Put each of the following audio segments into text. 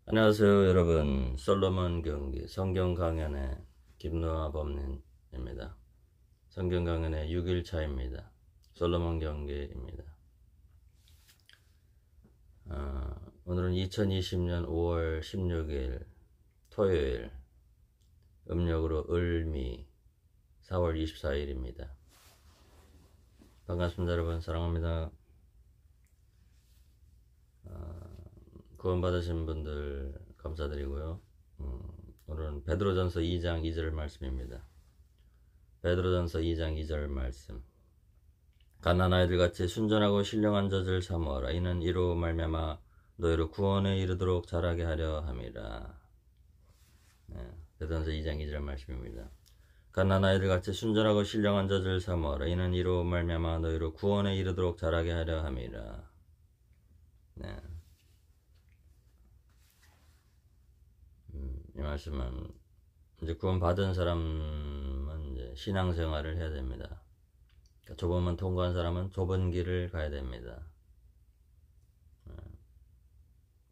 안녕하세요 여러분. 솔로몬 경기 성경 강연의 김노아 법님입니다. 성경 강연의 6일차입니다. 솔로몬 경기입니다. 오늘은 2020년 5월 16일 토요일, 음력으로 을미 4월 24일입니다. 반갑습니다 여러분. 사랑합니다. 구원받으신 분들 감사드리고요. 오늘은 베드로전서 2장 2절 말씀입니다. 베드로전서 2장 2절 말씀. 갓난아이들 같이 순전하고 신령한 젖을 사모하라. 이는 이로 말미암아 너희로 구원에 이르도록 자라게 하려 함이라. 베드로전서 2장 2절 말씀입니다. 갓난아이들 같이 순전하고 신령한 젖을 사모하라. 이는 이로 말미암아 너희로 구원에 이르도록 자라게 하려 함이라. 이 말씀은 이제 구원받은 사람은 이제 신앙생활을 해야 됩니다. 그러니까 좁은 문 통과한 사람은 좁은 길을 가야 됩니다.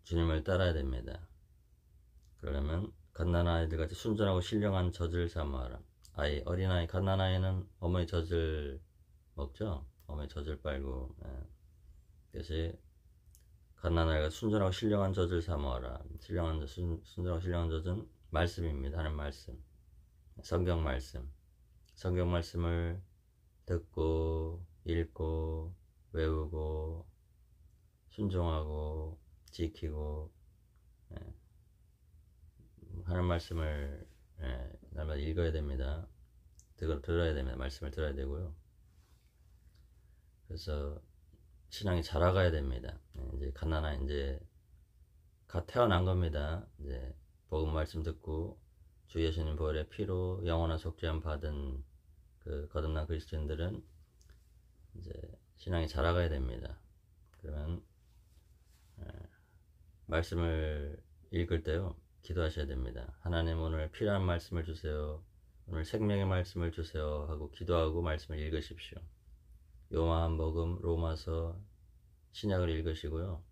주님을 따라야 됩니다. 그러려면 갓난아이들 같이 순전하고 신령한 젖을 사모하라. 어린아이, 갓난아이는 어머니 젖을 먹죠. 어머니 젖을 빨고. 그래서 갓난아이가 순전하고 신령한 젖을 사모하라. 순전하고 신령한 젖은 말씀입니다. 하는 말씀, 성경 말씀. 성경 말씀을 듣고 읽고 외우고 순종하고 지키고 하는 말씀을 날마다 읽어야 됩니다. 들어야 됩니다. 말씀을 들어야 되고요. 그래서 신앙이 자라가야 됩니다. 이제 갓난아이, 이제 갓 태어난 겁니다. 이제 복음 말씀 듣고 주 예수님 보혈의 피로 영원한 속죄함 받은 그 거듭난 그리스도인들은 이제 신앙이 자라가야 됩니다. 그러면 말씀을 읽을 때요, 기도하셔야 됩니다. 하나님, 오늘 필요한 말씀을 주세요. 오늘 생명의 말씀을 주세요 하고 기도하고 말씀을 읽으십시오. 요한복음, 로마서, 신약을 읽으시고요.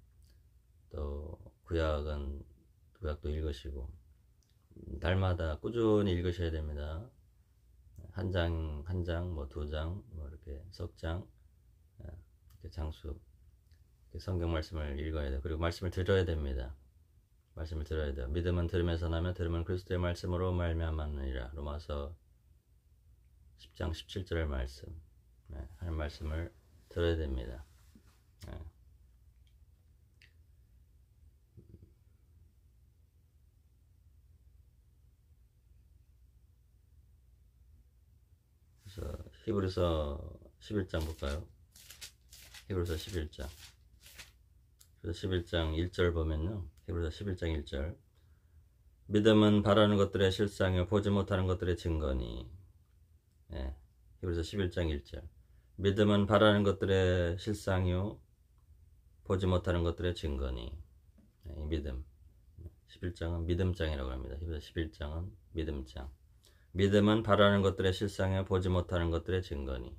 또 구약도 읽으시고 날마다 꾸준히 읽으셔야 됩니다. 한 장, 뭐 2장, 뭐 이렇게 석 장, 이렇게 장수 성경 말씀을 읽어야 돼요. 그리고 말씀을 들어야 됩니다. 말씀을 들어야 돼요. 믿음은 들음에서 나며 들음은 그리스도의 말씀으로 말미암았느니라. 로마서 10장 17절 말씀, 하는 말씀을 들어야 됩니다. 그래서 히브리서 11장 볼까요? 히브리서 11장. 그래서 11장 1절 보면요. 히브리서 11장 1절. 믿음은 바라는 것들의 실상이요 보지 못하는 것들의 증거니. 히브리서 11장 1절. 믿음은 바라는 것들의 실상이요 보지 못하는 것들의 증거니. 믿음. 11장은 믿음장이라고 합니다. 히브리서 11장은 믿음장. 믿음은 바라는 것들의 실상이요 보지 못하는 것들의 증거니.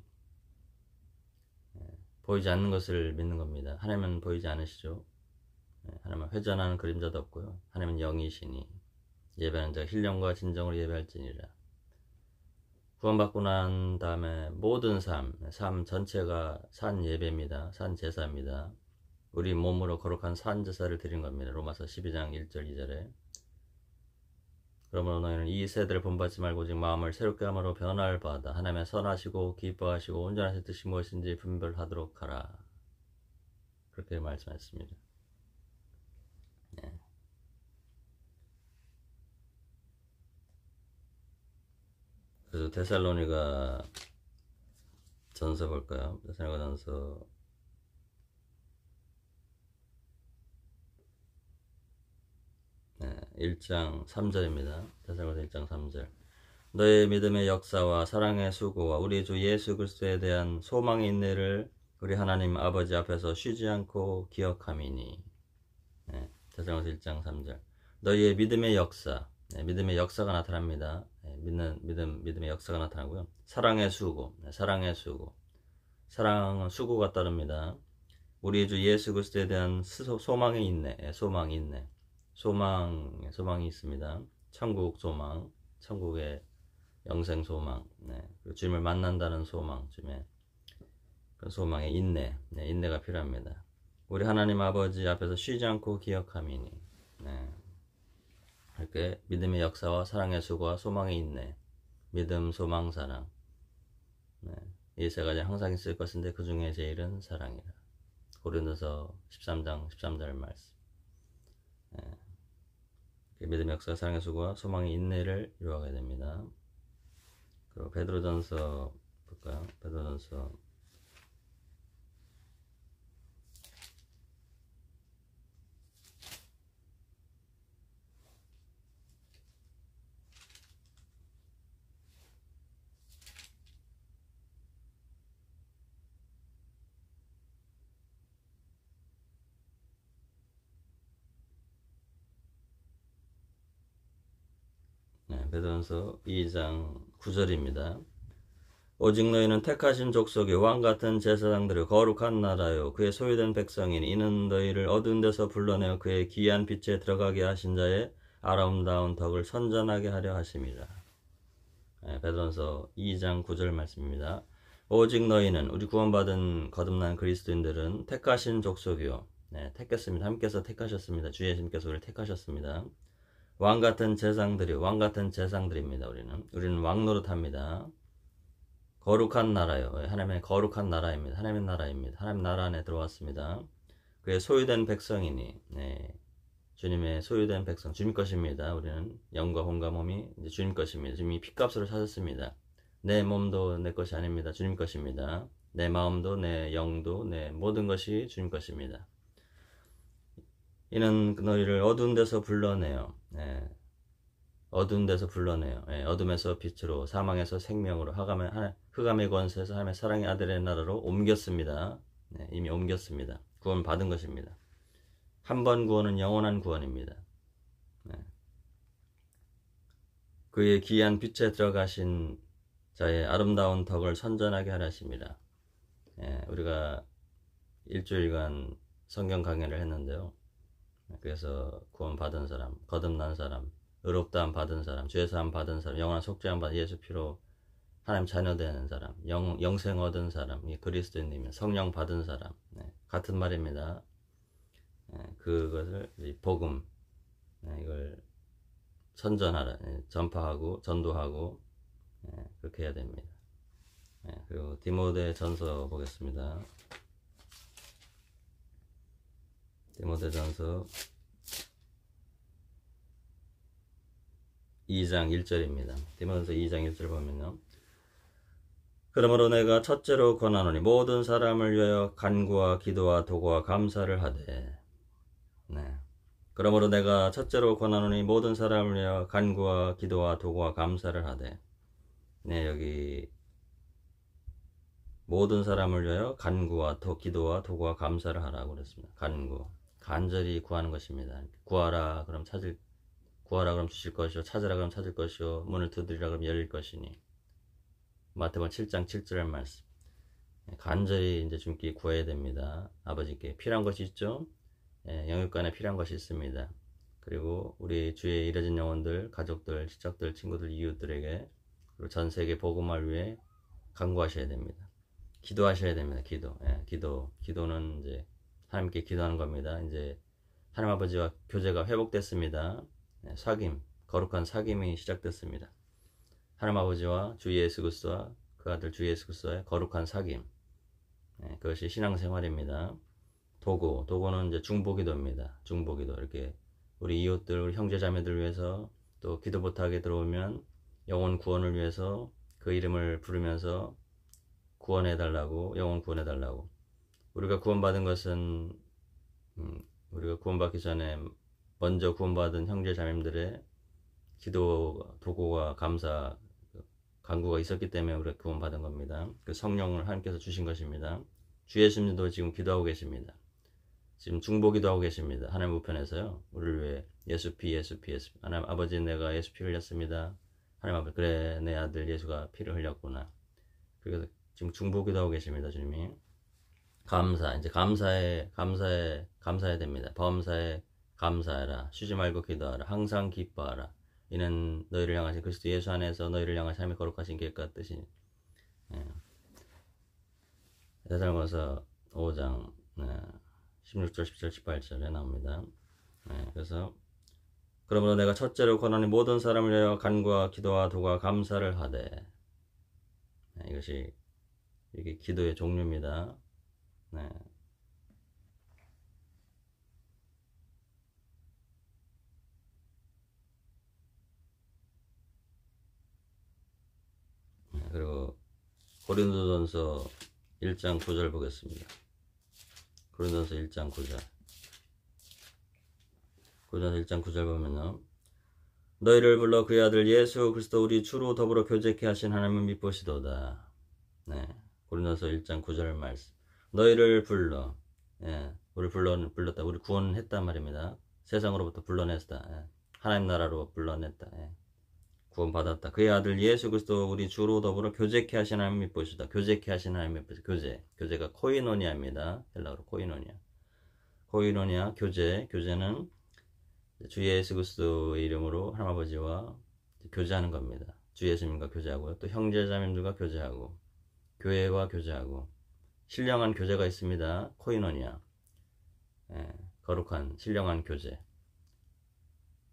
보이지 않는 것을 믿는 겁니다. 하나님은 보이지 않으시죠. 하나님은 회전하는 그림자도 없고요. 하나님은 영이시니 예배하는 자가 신령과 진정으로 예배할지니라. 구원받고 난 다음에 모든 삶 전체가 산 예배입니다. 산 제사입니다. 우리 몸으로 거룩한 산 제사를 드린 겁니다. 로마서 12장 1절 2절에 그러므로 너희는 이 세대를 본받지 말고 오직 마음을 새롭게 함으로 변화를 받아 하나님의 선하시고 기뻐하시고 온전하신 뜻이 무엇인지 분별하도록 하라. 그렇게 말씀했습니다. 그래서 데살로니가 전서 볼까요? 데살로니가 전서 1장 3절입니다. 데살로니가 1장 3절. 너의 믿음의 역사와 사랑의 수고와 우리 주 예수 그리스도에 대한 소망의 인내를 우리 하나님 아버지 앞에서 쉬지 않고 기억함이니. 데살로니가 1장 3절. 너희의 믿음의 역사, 믿음의 역사가 나타납니다. 믿음의 역사가 나타나고요. 사랑의 수고, 사랑은 수고가 따릅니다. 우리 주 예수 그리스도에 대한 소망의 인내, 소망 인내. 소망이 있습니다. 천국 소망, 천국의 영생 소망, 네. 그리고 주님을 만난다는 소망, 주님의 그 소망의 인내, 네. 인내가 필요합니다. 우리 하나님 아버지 앞에서 쉬지 않고 기억함이니, 네. 이렇게 믿음의 역사와 사랑의 수고와 소망의 인내, 믿음, 소망, 사랑, 네. 이 세 가지 항상 있을 것인데 그 중에 제일은 사랑이라. 고린도서 13장 13절 말씀. 네. 믿음의 역사, 사랑의 수고와 소망의 인내를 이루어가야 됩니다. 그리고 베드로전서 볼까요? 베드로전서 2장 9절입니다. 오직 너희는 택하신 족속의 왕같은 제사장들의 거룩한 나라요 그의 소유된 백성이니 이는 너희를 어두운 데서 불러내어 그의 귀한 빛에 들어가게 하신 자의 아름다운 덕을 선전하게 하려 하심이라. 네, 베드로전서 2장 9절 말씀입니다. 오직 너희는, 우리 구원받은 거듭난 그리스도인들은 택하신 족속이요, 네, 택했습니다. 함께서 택하셨습니다. 주 예수님께서 우리를 택하셨습니다. 왕같은 제상들입니다. 우리는 왕 노릇합니다. 거룩한 나라요. 하나님의 거룩한 나라입니다. 하나님의 나라입니다. 하나님 나라 안에 들어왔습니다. 그의 소유된 백성이니, 네, 주님의 소유된 백성, 주님 것입니다. 우리는 영과 혼과 몸이 이제 주님 것입니다. 주님이 핏값으로 사셨습니다. 내 몸도 내 것이 아닙니다. 주님 것입니다. 내 마음도 내 영도 내 모든 것이 주님 것입니다. 이는 너희를 어두운 데서 불러내요. 네. 어두운 데서 불러내요. 네. 어둠에서 빛으로, 사망에서 생명으로, 흑암의 권세에서 하나님의 사랑의 아들의 나라로 옮겼습니다. 네. 이미 옮겼습니다. 구원 받은 것입니다. 한 번 구원은 영원한 구원입니다. 네. 그의 귀한 빛에 들어가신 자의 아름다운 덕을 선전하게 하라십니다. 네. 우리가 일주일간 성경 강연을 했는데요. 그래서 구원 받은 사람, 거듭난 사람, 의롭다함 받은 사람, 죄사함 받은 사람, 영원한 속죄함 받은 예수 피로 하나님 자녀 되는 사람, 영생 얻은 사람, 그리스도인이면 성령 받은 사람, 네, 같은 말입니다. 네, 그것을 복음, 네, 이걸 선전하라, 네, 전파하고 전도하고, 네, 그렇게 해야 됩니다. 네, 그리고 디모데전서 보겠습니다. 디모데전서 2장 1절입니다. 디모데전서 2장 1절 보면요. 그러므로 내가 첫째로 권하노니 모든 사람을 위하여 간구와 기도와 도구와 감사를 하되. 네. 그러므로 내가 첫째로 권하노니 모든 사람을 위하여 간구와 기도와 도구와 감사를 하되. 네, 여기 모든 사람을 위하여 간구와 기도와 도구와 감사를 하라고 그랬습니다. 간구, 간절히 구하는 것입니다. 구하라 그럼 주실 것이요, 찾으라 그럼 찾을 것이요, 문을 두드리라 그럼 열릴 것이니. 마태복음 7장 7절 말씀. 간절히 이제 주님께 구해야 됩니다. 아버지께 필요한 것이 있죠. 영육간에 필요한 것이 있습니다. 그리고 우리 주위에 이뤄진 영혼들, 가족들, 친척들, 친구들, 이웃들에게, 그리고 전 세계 복음을 위해 간구하셔야 됩니다. 기도하셔야 됩니다. 기도는 이제 하나님께 기도하는 겁니다. 이제 하나님 아버지와 교제가 회복됐습니다. 거룩한 사귐이 시작됐습니다. 하나님 아버지와 주 예수 그리스도와 그 아들 주 예수 그리스도의 거룩한 사귐, 그것이 신앙생활입니다. 도구는 이제 중보기도입니다. 중보기도, 이렇게 우리 이웃들, 우리 형제자매들 위해서, 또 기도 못하게 들어오면 영혼 구원을 위해서 그 이름을 부르면서 구원해달라고, 영혼 구원해달라고. 우리가 구원받은 것은 우리가 구원받기 전에 먼저 구원받은 형제자매들의 기도, 도구와 감사, 간구가 있었기 때문에 우리가 구원받은 겁니다. 그 성령을 하나님께서 주신 것입니다. 주 예수님도 지금 기도하고 계십니다. 지금 중보기도하고 계십니다. 하나님 우편에서요. 우리를 위해 예수피. 하나님 아버지, 내가 예수 피 흘렸습니다. 하나님 아버지, 그래, 내 아들 예수가 피를 흘렸구나. 그래서 지금 중보기도하고 계십니다. 주님이. 감사해야 됩니다. 범사에 감사하라. 쉬지 말고 기도하라. 항상 기뻐하라. 이는 너희를 향하신 그리스도 예수 안에서 너희를 향하신 하나님의 거룩하신 계획과 뜻이니. 예. 데살로니가서 5장 16절, 17절, 18절에 나옵니다. 그래서 그러므로 내가 첫째로 권하니 모든 사람을 위하여 간구와 기도와 도가 감사를 하되. 이것이 이게 기도의 종류입니다. 그리고 고린도전서 1장 9절 보겠습니다. 고린도전서 1장 9절. 고린도전서 1장 9절 보면요. 너희를 불러 그의 아들 예수 그리스도 우리 주로 더불어 교제케 하신 하나님을 믿보시도다. 고린도전서 1장 9절 말씀. 너희를 불러. 우리 불렀다. 우리 구원했단 말입니다. 세상으로부터 불러냈다. 하나님 나라로 불러냈다. 구원받았다. 그의 아들 예수 그리스도 우리 주로 더불어 교제케 하신 하나님 믿보시다. 교제케 하신 하나님 믿보시다. 교제가 코이노니아입니다. 헬라어로 코이노니아. 교제는 주 예수 그리스도의 이름으로 하나님 아버지와 교제하는 겁니다. 주 예수님과 교제하고요. 또 형제자매들과 교제하고 교회와 교제하고 신령한 교제가 있습니다. 코이노니아. 거룩한 신령한 교제.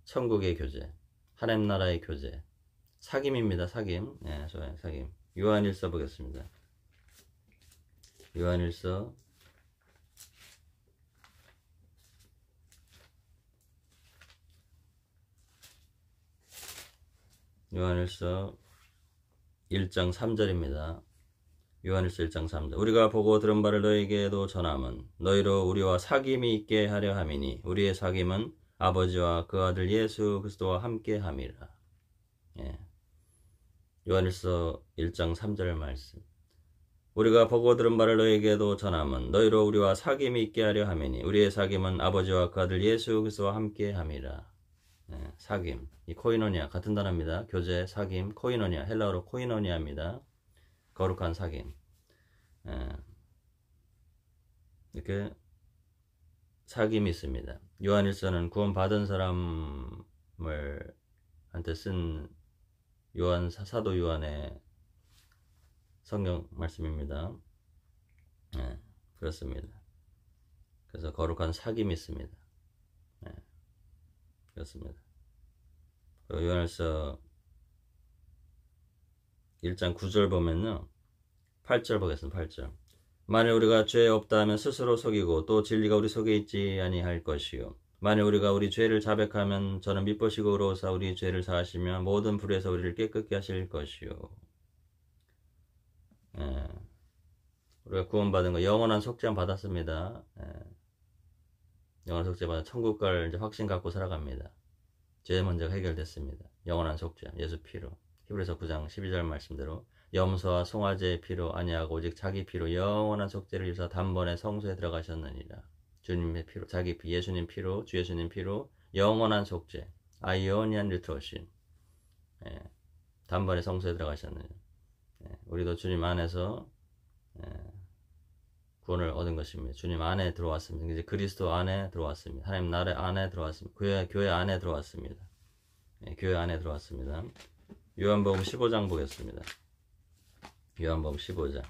천국의 교제. 하나님 나라의 교제. 사귐입니다. 사귐. 좋아요. 사귐. 요한일서 보겠습니다. 요한일서 1장 3절입니다. 요한일서 1장 3절. 우리가 보고 들은 바를 너희에게도 전함은 너희로 우리와 사귐이 있게 하려 함이니 우리의 사귐은 아버지와 그 아들 예수 그리스도와 함께 함이라. 요한일서 1장 3절 말씀. 우리가 보고 들은 바를 너희에게도 전함은 너희로 우리와 사귐이 있게 하려 함이니 우리의 사귐은 아버지와 그 아들 예수 그리스도와 함께 함이라. 사귐. 이 코이노니아 같은 단어입니다. 교제, 사귐, 코이노니아. 헬라어로 코이노니아입니다. 거룩한 사귐. 이렇게 사귐이 있습니다. 요한일서는 구원받은 사람을 한테 쓴 사도 요한의 성경 말씀입니다. 그렇습니다. 그래서 거룩한 사귐이 있습니다. 그렇습니다. 요한일서 1장 9절 보면요. 8절 보겠습니다. 8절. 만일 우리가 죄 없다 하면 스스로 속이고 또 진리가 우리 속에 있지 아니할 것이요. 만일 우리가 우리 죄를 자백하면 저는 미쁘시고 의로우사 우리 죄를 사하시며 모든 불에서 우리를 깨끗게 하실 것이요. 우리가 구원받은 거 영원한 속죄함 받았습니다. 영원한 속죄 받아 천국 갈 이제 확신 갖고 살아갑니다. 죄 문제가 해결됐습니다. 영원한 속죄 예수 피로. 히브리서 9장 12절 말씀대로 염소와 송아지의 피로 아니하고 오직 자기 피로 영원한 속죄를 이루사 단번에 성소에 들어가셨느니라. 주님의 피로, 자기 피, 예수님 피로, 주 예수님 피로 영원한 속죄, 아이오니안 리트로신. 단번에 성소에 들어가셨느니라. 우리도 주님 안에서 구원을 얻은 것입니다. 주님 안에 들어왔습니다. 이제 그리스도 안에 들어왔습니다. 하나님 나라 안에 들어왔습니다. 교회 안에 들어왔습니다. 교회 안에 들어왔습니다. 요한복음 15장 보겠습니다. 요한복음 15장.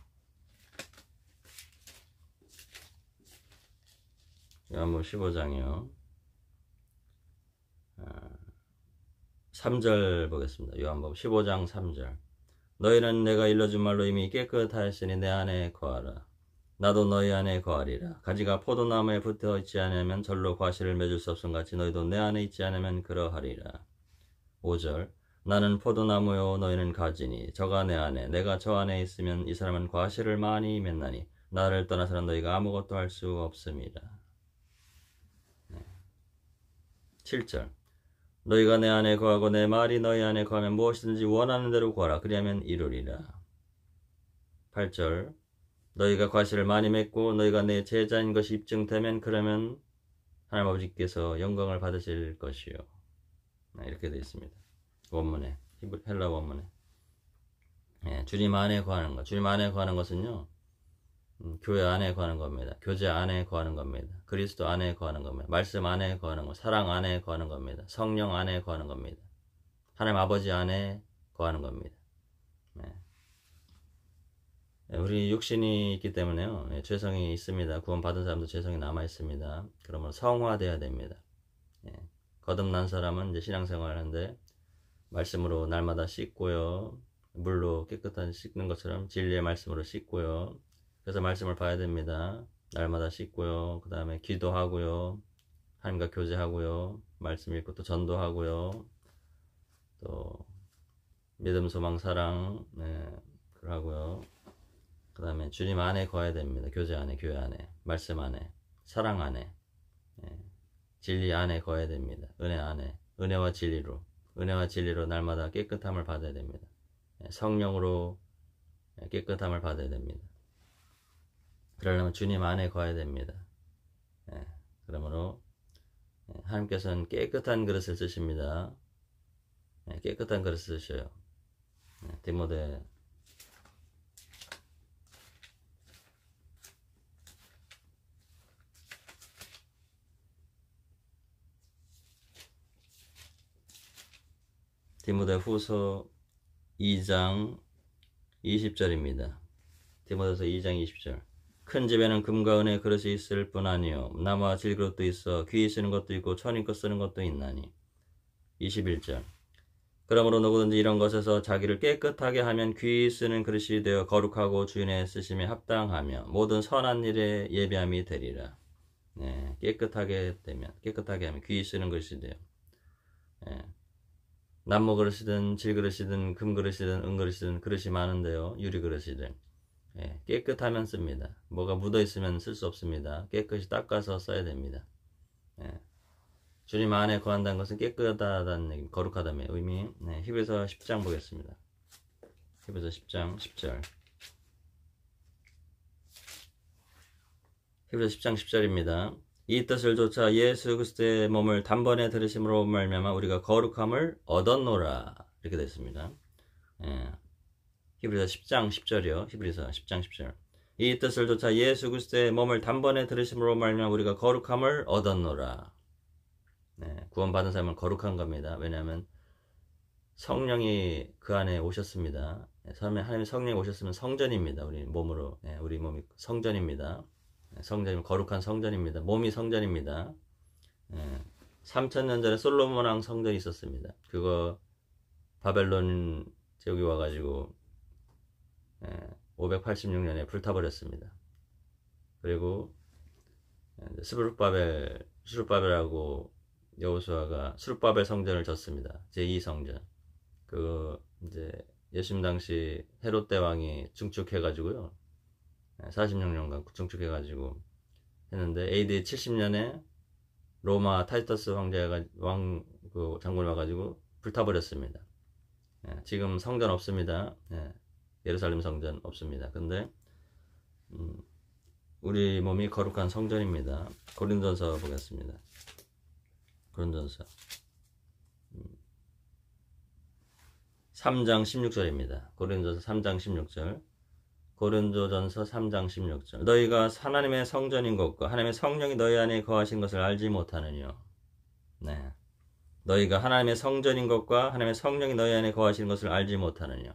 요한복음 15장이요. 3절 보겠습니다. 요한복음 15장 3절. 너희는 내가 일러준 말로 이미 깨끗하였으니 내 안에 거하라. 나도 너희 안에 거하리라. 가지가 포도나무에 붙어 있지 않으면 절로 과실을 맺을 수 없음 같이 너희도 내 안에 있지 않으면 그러하리라. 5절. 나는 포도나무요 너희는 가지니 저가 내 안에 내가 저 안에 있으면 이 사람은 과실을 많이 맺나니 나를 떠나서는 너희가 아무것도 할 수 없습니다. 7절. 너희가 내 안에 거하고 내 말이 너희 안에 거하면 무엇이든지 원하는 대로 구하라. 그리하면 이루리라. 8절. 너희가 과실을 많이 맺고 너희가 내 제자인 것이 입증되면 그러면 하나님 아버지께서 영광을 받으실 것이요. 이렇게 되어 있습니다. 원문에, 헬라 원문에. 주님 안에 거하는 것. 주님 안에 거하는 것은요, 교회 안에 거하는 겁니다. 교제 안에 거하는 겁니다. 그리스도 안에 거하는 겁니다. 말씀 안에 거하는 겁니다. 사랑 안에 거하는 겁니다. 성령 안에 거하는 겁니다. 하나님 아버지 안에 거하는 겁니다. 네. 우리 육신이 있기 때문에요. 죄성이 있습니다. 구원받은 사람도 죄성이 남아 있습니다. 그러면 성화돼야 됩니다. 거듭난 사람은 이제 신앙생활을 하는데 말씀으로 날마다 씻고요. 물로 깨끗한 씻는 것처럼 진리의 말씀으로 씻고요. 그래서 말씀을 봐야 됩니다. 날마다 씻고요. 그 다음에 기도하고요. 하나님과 교제하고요. 말씀 읽고 또 전도하고요. 또 믿음, 소망, 사랑 하고요. 그 다음에 주님 안에 거해야 됩니다. 교제 안에, 교회 안에, 말씀 안에, 사랑 안에, 진리 안에 거해야 됩니다. 은혜 안에, 은혜와 진리로 날마다 깨끗함을 받아야 됩니다. 성령으로 깨끗함을 받아야 됩니다. 그러려면 주님 안에 거해야 됩니다. 그러므로 하나님께서는 깨끗한 그릇을 쓰십니다. 깨끗한 그릇을 쓰셔요. 디모데 후서 2장 20절입니다. 디모데서 2장 20절. 큰 집에는 금과 은의 그릇이 있을 뿐 아니요 나무와 질그릇도 있어 귀히 쓰는 것도 있고 천인껏 쓰는 것도 있나니. 21절. 그러므로 누구든지 이런 것에서 자기를 깨끗하게 하면 귀히 쓰는 그릇이 되어 거룩하고 주인의 쓰심에 합당하며 모든 선한 일에 예비함이 되리라. 깨끗하게 하면 귀히 쓰는 그릇이 돼요. 나무 그릇이든 질그릇이든 금그릇이든 은그릇이든 그릇이 많은데요. 유리그릇이든 깨끗하면 씁니다. 뭐가 묻어있으면 쓸 수 없습니다. 깨끗이 닦아서 써야 됩니다. 주님 안에 거한다는 것은 깨끗하다는 얘기, 거룩하다는 의미. 히브리서 10장 보겠습니다. 히브리서 10장 10절. 히브리서 10장 10절입니다. 이 뜻을 조차 예수 그리스도의 몸을 단번에 들으심으로 말미암아 우리가 거룩함을 얻었노라. 이렇게 되어 있습니다. 히브리서 10장 10절이요. 히브리서 10장 10절. 이 뜻을 조차 예수 그리스도의 몸을 단번에 들으심으로 말미암아 우리가 거룩함을 얻었노라. 구원받은 사람은 거룩한 겁니다. 왜냐하면 성령이 그 안에 오셨습니다. 하나님의 성령이 오셨으면 성전입니다. 우리 몸으로. 우리 몸이 성전입니다. 성전이면 거룩한 성전입니다. 몸이 성전입니다. 3000년 전에 솔로몬 왕 성전이 있었습니다. 그거 바벨론 제국이 와가지고 586년에 불타버렸습니다. 그리고 스룹바벨하고 여호수아가 스룹바벨 성전을 졌습니다. 제2성전. 그거 이제 예수님 당시 헤롯 대왕이 증축해가지고요. 46년간 증축해가지고 했는데 AD 70년에 로마 타이터스 황제가 장군이 와가지고 불타버렸습니다. 지금 성전 없습니다. 예루살렘 성전 없습니다. 근데 우리 몸이 거룩한 성전입니다. 고린도전서 보겠습니다. 고린도전서 3장 16절입니다. 고린도전서 3장 16절. 고린도전서 3장 16절. 너희가 하나님의 성전인 것과 하나님의 성령이 너희 안에 거하신 것을 알지 못하느뇨. 너희가 하나님의 성전인 것과 하나님의 성령이 너희 안에 거하시는 것을 알지 못하느뇨.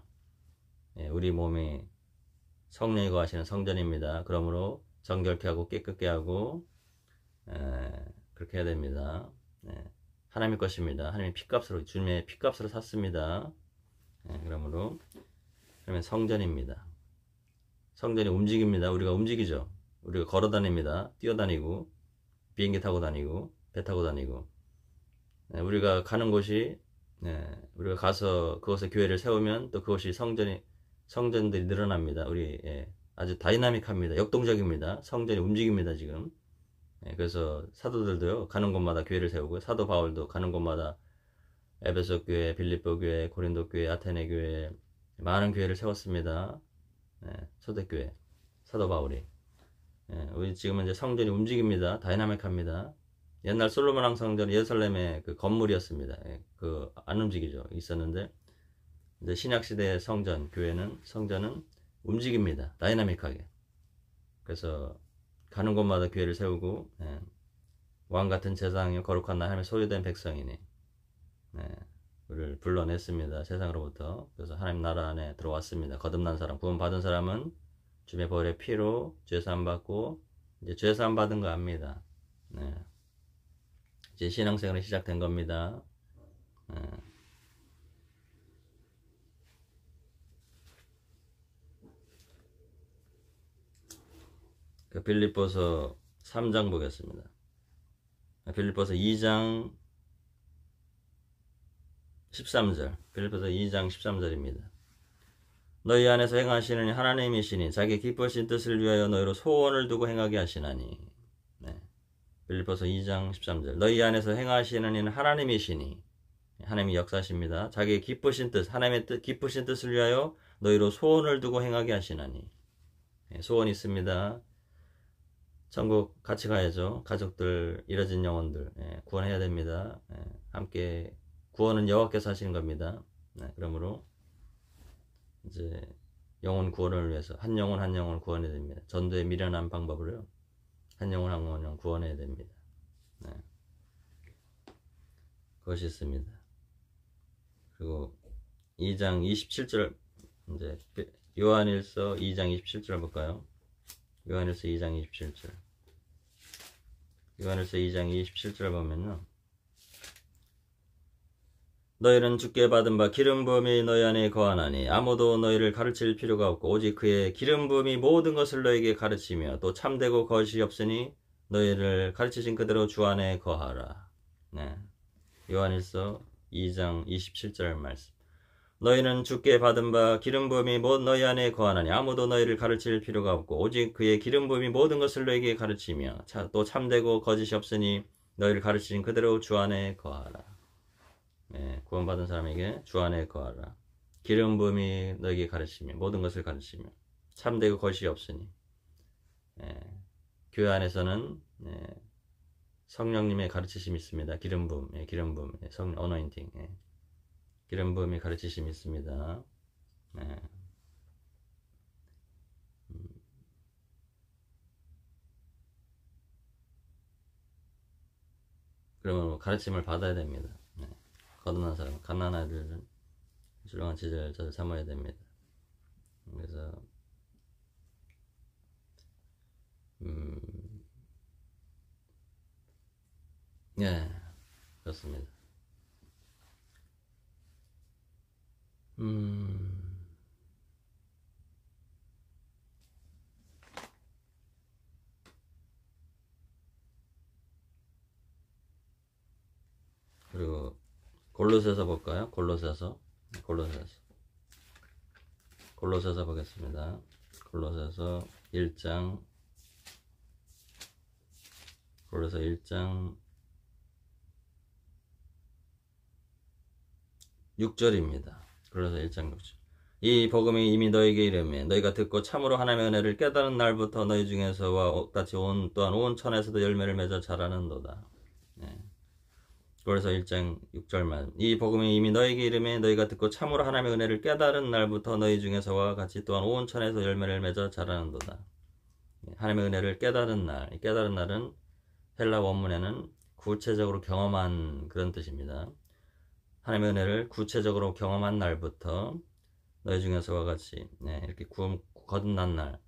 우리 몸이 성령이 거하시는 성전입니다. 그러므로 정결케 하고 깨끗게 하고 그렇게 해야 됩니다. 하나님의 것입니다. 하나님의 피값으로, 주님의 피값으로 샀습니다. 그러므로 그러면 성전입니다. 성전이 움직입니다. 우리가 움직이죠. 우리가 걸어 다닙니다. 뛰어다니고 비행기 타고 다니고 배 타고 다니고 우리가 가는 곳이 우리가 가서 그곳에 교회를 세우면 또 그것이 성전들이 늘어납니다. 우리 아주 다이나믹합니다. 역동적입니다. 성전이 움직입니다. 지금. 그래서 사도들도요. 가는 곳마다 교회를 세우고 사도 바울도 가는 곳마다 에베소 교회, 빌립보 교회, 고린도 교회, 아테네 교회 많은 교회를 세웠습니다. 초대교회 사도 바울이. 우리 지금은 이제 성전이 움직입니다. 다이나믹합니다. 옛날 솔로몬 왕 성전 예루살렘의 그 건물이었습니다. 그 안 움직이죠. 있었는데 이제 신약 시대의 성전은 움직입니다. 다이나믹하게. 그래서 가는 곳마다 교회를 세우고, 왕 같은 제사장이요 거룩한 나 하나님의 소유된 백성이니, 우리를 불러냈습니다. 세상으로부터. 그래서 하나님 나라 안에 들어왔습니다. 거듭난 사람, 구원받은 사람은 주의 벌의 피로 죄사함 받고, 이제 죄사함 받은 거 압니다. 이제 신앙생활이 시작된 겁니다. 그 빌립보서 3장 보겠습니다. 빌립보서 2장 13절. 빌립보서 2장 13절입니다. 너희 안에서 행하시는 하나님이시니 자기 기쁘신 뜻을 위하여 너희로 소원을 두고 행하게 하시나니. 빌립보서 2장 13절. 너희 안에서 행하시는 이는 하나님이시니, 하나님이 역사십니다. 자기 기쁘신 뜻, 하나님의 뜻, 기쁘신 뜻을 위하여 너희로 소원을 두고 행하게 하시나니. 소원이 있습니다. 천국 같이 가야죠. 가족들, 잃어진 영혼들 구원해야 됩니다. 함께 구원은 여호와께서 하시는 겁니다. 그러므로 이제 영혼 구원을 위해서 한 영혼 한 영혼을 구원해야 됩니다. 전도의 미련한 방법으로요. 한 영혼 한 영혼 구원해야 됩니다. 그것이 있습니다. 그리고 2장 27절, 이제 요한일서 2장 27절 볼까요? 요한일서 2장 27절. 요한일서 2장 27절 보면요. 너희는 주께 받은 바 기름 부음이 너희 안에 거하나니 아무도 너희를 가르칠 필요가 없고 오직 그의 기름 부음이 모든 것을 너희에게 가르치며 또 참되고 거짓이 없으니 너희를 가르치신 그대로 주 안에 거하라. 요한일서 2장 27절 말씀. 너희는 주께 받은 바 기름 부음이 곧 너희 안에 거하나니 아무도 너희를 가르칠 필요가 없고 오직 그의 기름 부음이 모든 것을 너희에게 가르치며 또 참되고 거짓이 없으니 너희를 가르치신 그대로 주 안에 거하라. 구원받은 사람에게 주 안에 거하라. 기름 부음이 너희에게 가르치며 모든 것을 가르치며 참되고 거짓이 없으니. 교회 안에서는 성령님의 가르치심이 있습니다. 기름 부음, 기름 부음, 성령 어노인팅, 기름 부음이 가르치심이 있습니다. 그러면 가르침을 받아야 됩니다. 거듭난 사람, 갓난 아이들은 신령한 지도자를 삼아야 됩니다. 그래서 그렇습니다. 그리고 골로새서 볼까요? 골로새서 보겠습니다. 골로새서 1장 6절입니다. 골로새 1장 6절. 이 복음이 이미 너에게 이르매 너희가 듣고 참으로 하나님의 은혜를 깨달은 날부터 너희 중에서와 같이 또한 온 천에서도 열매를 맺어 자라는도다. 그래서 1장 6절만 이 복음이 이미 너에게 이르매 너희가 듣고 참으로 하나님의 은혜를 깨달은 날부터 너희 중에서와 같이 또한 온 천에서 열매를 맺어 자라는도다. 하나님의 은혜를 깨달은 날은 헬라 원문에는 구체적으로 경험한 그런 뜻입니다. 하나님의 은혜를 구체적으로 경험한 날부터 너희 중에서와 같이 이렇게 거듭난 날.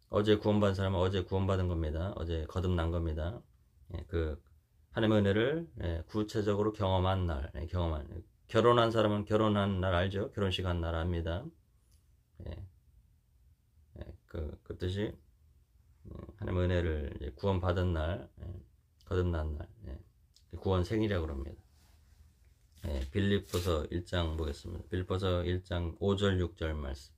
어제 구원받은 사람은 어제 구원받은 겁니다. 어제 거듭난 겁니다. 그 하나님의 은혜를 구체적으로 경험한 날, 결혼한 사람은 결혼한 날 알죠? 결혼식 한 날 압니다. 그 뜻이 하나님의 은혜를 구원받은 날, 거듭난 날, 구원 생일이라고 합니다. 빌립보서 1장 보겠습니다. 빌립보서 1장 5절 6절 말씀.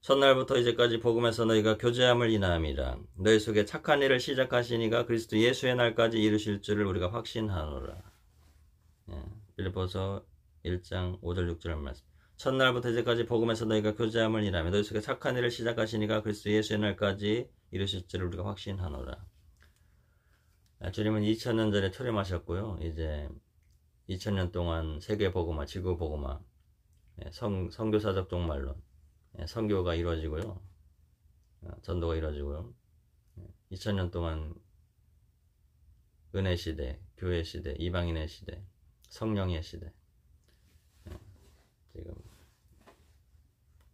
첫날부터 이제까지 복음에서 너희가 교제함을 인하함이라. 너희 속에 착한 일을 시작하시니가 그리스도 예수의 날까지 이루실 줄을 우리가 확신하노라. 빌립보서 1장 5절 6절 말씀. 첫날부터 이제까지 복음에서 너희가 교제함을 인하며 너희 속에 착한 일을 시작하시니가 그리스도 예수의 날까지 이루실 줄을 우리가 확신하노라. 주님은 2000년 전에 출임하셨고요. 이제 2000년 동안 세계 복음화, 지구 복음화, 선교사적 종말론, 선교가 이루어지고요. 전도가 이루어지고요. 2000년 동안 은혜 시대, 교회 시대, 이방인의 시대, 성령의 시대.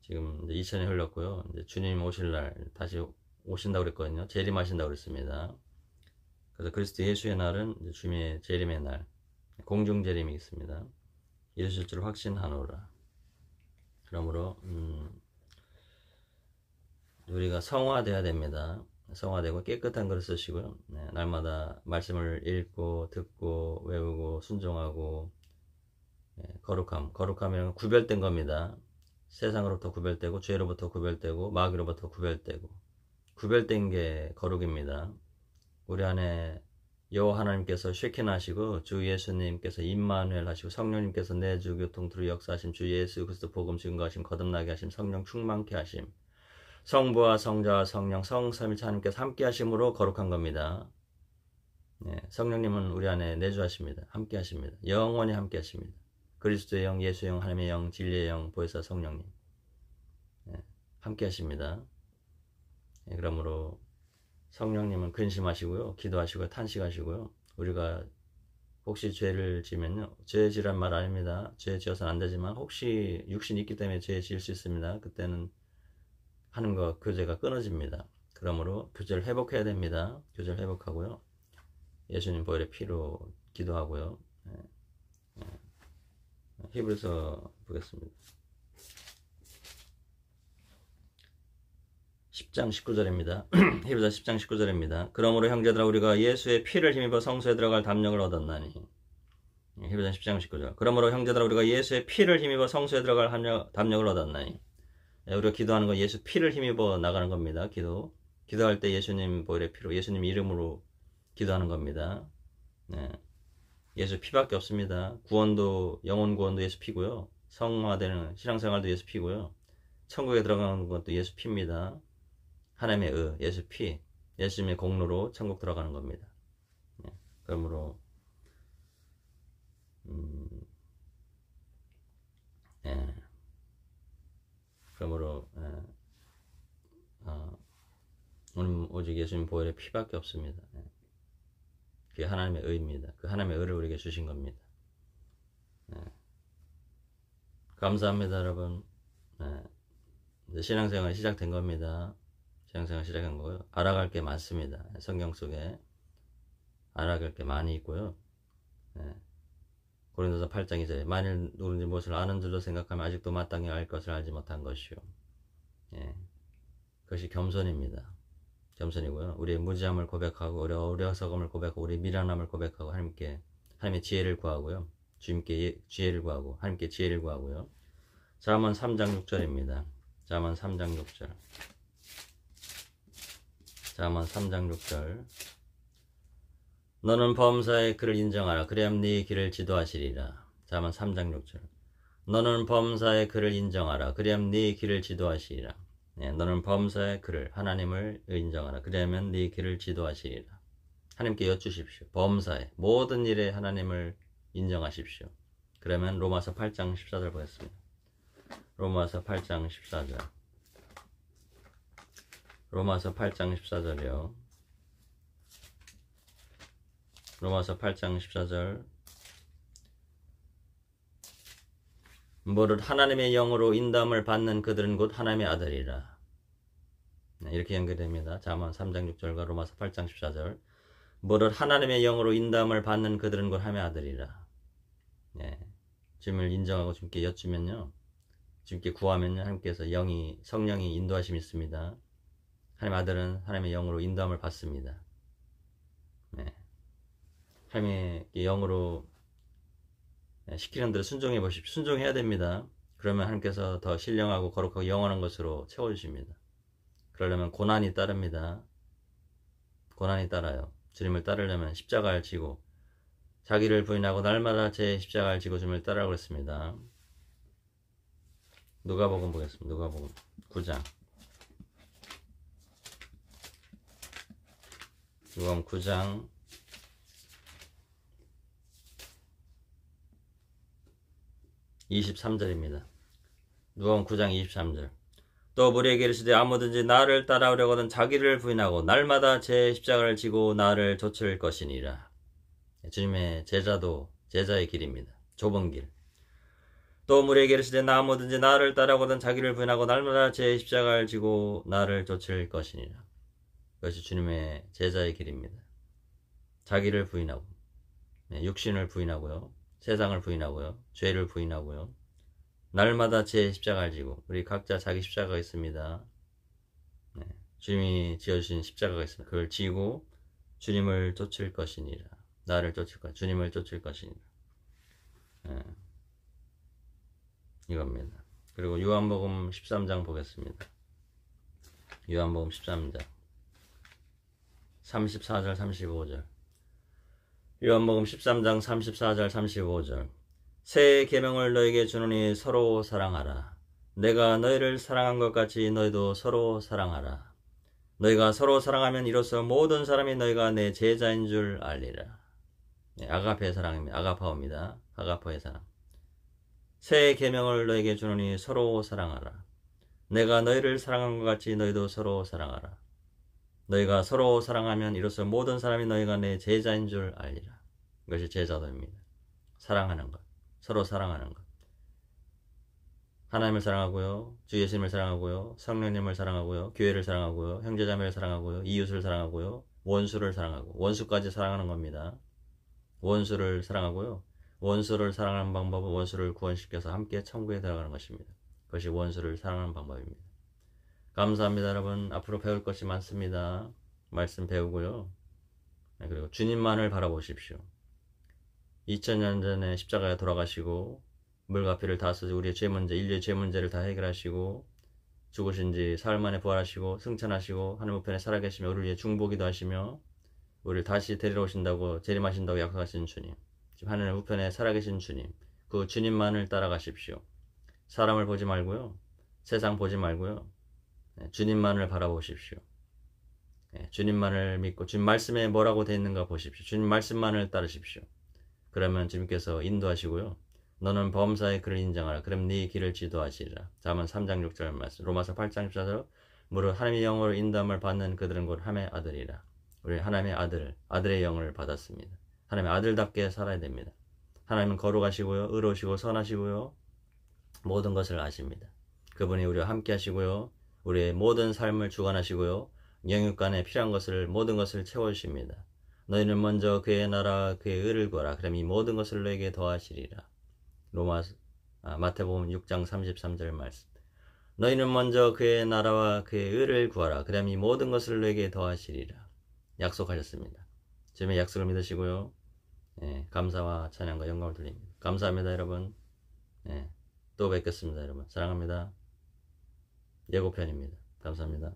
지금 이제 2000년이 흘렀고요. 이제 주님 오실 날 다시 오신다고 그랬거든요. 재림하신다고 그랬습니다. 그래서 그리스도 예수의 날은 이제 주님의 재림의 날, 공중 재림이 있습니다. 이루실 줄 확신하노라. 그러므로 우리가 성화되어야 됩니다. 성화되고 깨끗한 글을 쓰시고요. 날마다 말씀을 읽고 듣고 외우고 순종하고 거룩함이란 구별된 겁니다. 세상으로부터 구별되고 죄로부터 구별되고 마귀로부터 구별되고 구별된 게 거룩입니다. 우리 안에 여호와 하나님께서 쉐킨하시고 주 예수님께서 임마누엘 하시고 성령님께서 내주 교통투로 역사하심 주 예수 그리스도 복음 증거하심 거듭나게 하심 성령 충만케 하심 성부와 성자와 성령 성삼위일체 하나님께서 함께 하심으로 거룩한 겁니다. 성령님은 우리 안에 내주하십니다. 함께 하십니다. 영원히 함께 하십니다. 그리스도의 영, 예수의 영, 하나님의 영, 진리의 영, 보혜사 성령님 함께 하십니다. 그러므로 성령님은 근심하시고요. 기도하시고요. 탄식하시고요. 우리가 혹시 죄를 지면요. 죄 지란 말 아닙니다. 죄 지어서는 안 되지만 혹시 육신이 있기 때문에 죄 지을 수 있습니다. 그때는 하나님과 교제가 끊어집니다. 그러므로 교제를 회복해야 됩니다. 교제를 회복하고요. 예수님 보혈의 피로 기도하고요. 히브리서 보겠습니다. 10장 19절입니다. 히브리서 10장 19절입니다. 그러므로 형제들아 우리가 예수의 피를 힘입어 성소에 들어갈 담력을 얻었나니. 히브리서 10장 19절. 그러므로 형제들아 우리가 예수의 피를 힘입어 성소에 들어갈 담력을 얻었나니. 우리가 기도하는 건 예수 피를 힘입어 나가는 겁니다. 기도할 때 예수님 보혈의 피로 예수님 이름으로 기도하는 겁니다. 예수 피밖에 없습니다. 구원도 영혼 구원도 예수 피고요. 성화되는 신앙생활도 예수 피고요. 천국에 들어가는 것도 예수 피입니다. 하나님의 예수 피, 예수님의 공로로 천국 들어가는 겁니다. 그러므로 오늘 오직 예수님 보혈의 피밖에 없습니다. 그게 하나님의 의입니다. 그 하나님의 의를 우리에게 주신 겁니다. 감사합니다, 여러분. 이제 신앙생활이 시작된 겁니다. 신앙생활 시작한 거고요. 알아갈 게 많습니다. 성경 속에 알아갈 게 많이 있고요. 고린도서 8장 2절에 만일 누구든지 무엇을 아는 줄로 생각하면 아직도 마땅히 알 것을 알지 못한 것이요. 그것이 겸손입니다. 겸손이고요. 우리의 무지함을 고백하고 우리의 어리석음을 고백하고 우리의 미련함을 고백하고 하나님의 지혜를 구하고요. 주님께 지혜를 구하고 하나님께 지혜를 구하고요. 잠언 3장 6절입니다. 잠언 3장 6절. 잠언 3장 6절. 너는 범사의 그를 인정하라. 그래야면 네 길을 지도하시리라. 잠언 3장 6절. 너는 범사의 그를 인정하라. 그래야면 네 길을 지도하시리라. 너는 범사의 그를 하나님을 인정하라. 그러면 네 길을 지도하시리라. 하나님께 여쭈십시오. 범사의 모든 일에 하나님을 인정하십시오. 그러면 로마서 8장 14절 보겠습니다. 로마서 8장 14절. 로마서 8장 14절이요. 로마서 8장 14절. 무릇 하나님의 영으로 인도함을 받는 그들은 곧 하나님의 아들이라. 이렇게 연결됩니다. 잠언 3장 6절과 로마서 8장 14절. 무릇 하나님의 영으로 인도함을 받는 그들은 곧 하나님의 아들이라. 주님을 인정하고 주님께 여쭈면요. 주님께 구하면요. 하나님께서 성령이 인도하심이 있습니다. 하나님의 아들은 하나님의 영으로 인도함을 받습니다. 하나님의 영으로 시키는 대로 순종해 보십시오. 순종해야 됩니다. 그러면 하나님께서 더 신령하고 거룩하고 영원한 것으로 채워주십니다. 그러려면 고난이 따릅니다. 고난이 따라요. 주님을 따르려면 십자가를 지고 자기를 부인하고 날마다 제 십자가를 지고 주님을 따르라고 했습니다. 누가복음 보겠습니다. 누가복음 9장. 누가복음 9장 23절입니다. 누가복음 9장 23절. 또 무리에게 이르시되 아무든지 나를 따라오려거든 자기를 부인하고 날마다 제 십자가를 지고 나를 좇을 것이니라. 주님의 제자도 제자의 길입니다. 좁은 길. 또 무리에게 이르시되 아무든지 나를 따라오거든 자기를 부인하고 날마다 제 십자가를 지고 나를 좇을 것이니라. 그것이 주님의 제자의 길입니다. 자기를 부인하고 육신을 부인하고요. 세상을 부인하고요. 죄를 부인하고요. 날마다 제 십자가를 지고 우리 각자 자기 십자가가 있습니다. 주님이 지어주신 십자가가 있습니다. 그걸 지고 주님을 쫓을 것이니라. 나를 쫓을 것, 주님을 쫓을 것이니라. 이겁니다. 그리고 요한복음 13장 보겠습니다. 요한복음 13장 34절 35절. 요한복음 13장 34절 35절. 새 계명을 너에게 주노니 서로 사랑하라. 내가 너희를 사랑한 것 같이 너희도 서로 사랑하라. 너희가 서로 사랑하면 이로써 모든 사람이 너희가 내 제자인 줄 알리라. 아가페의 사랑입니다. 아가파오입니다. 아가파의 사랑. 새 계명을 너에게 주노니 서로 사랑하라. 내가 너희를 사랑한 것 같이 너희도 서로 사랑하라. 너희가 서로 사랑하면 이로써 모든 사람이 너희가 내 제자인 줄 알리라. 이것이 제자도입니다. 사랑하는 것. 서로 사랑하는 것. 하나님을 사랑하고요. 주 예수님을 사랑하고요. 성령님을 사랑하고요. 교회를 사랑하고요. 형제자매를 사랑하고요. 이웃을 사랑하고요. 원수를 사랑하고 원수까지 사랑하는 겁니다. 원수를 사랑하고요. 원수를 사랑하는 방법은 원수를 구원시켜서 함께 천국에 들어가는 것입니다. 그것이 원수를 사랑하는 방법입니다. 감사합니다, 여러분. 앞으로 배울 것이 많습니다. 말씀 배우고요. 그리고 주님만을 바라보십시오. 2000년 전에 십자가에 돌아가시고 물과 피를 다 쓰시고 우리의 죄 문제, 인류의 죄 문제를 다 해결하시고 죽으신 지 사흘 만에 부활하시고 승천하시고 하늘 우편에 살아계시며 우리를 위해 중보기도 하시며 우리를 다시 데리러 오신다고 재림하신다고 약속하신 주님, 지금 하늘 우편에 살아계신 주님, 그 주님만을 따라가십시오. 사람을 보지 말고요. 세상 보지 말고요. 주님만을 바라보십시오. 주님만을 믿고 주님 말씀에 뭐라고 되어 있는가 보십시오. 주님 말씀만을 따르십시오. 그러면 주님께서 인도하시고요. 너는 범사의 그를 인정하라. 그럼 네 길을 지도하시리라. 잠언 3장 6절 말씀. 로마서 8장 14절. 무릇 하나님의 영으로 인도함을 받는 그들은 곧 하나님의 아들이라. 우리 하나님의 아들의 영을 받았습니다. 하나님의 아들답게 살아야 됩니다. 하나님은 거룩하시고요. 의로우시고 선하시고요. 모든 것을 아십니다. 그분이 우리와 함께 하시고요. 우리의 모든 삶을 주관하시고요. 영육간에 필요한 것을 모든 것을 채워주십니다. 너희는 먼저 그의 나라 그의 의를 구하라. 그럼 이 모든 것을 너에게 더하시리라. 마태복음 6장 33절 말씀. 너희는 먼저 그의 나라와 그의 의를 구하라. 그럼 이 모든 것을 너에게 더하시리라. 약속하셨습니다. 주님의 약속을 믿으시고요. 감사와 찬양과 영광을 돌립니다. 감사합니다, 여러분. 또 뵙겠습니다, 여러분. 사랑합니다. 예고편입니다. 감사합니다.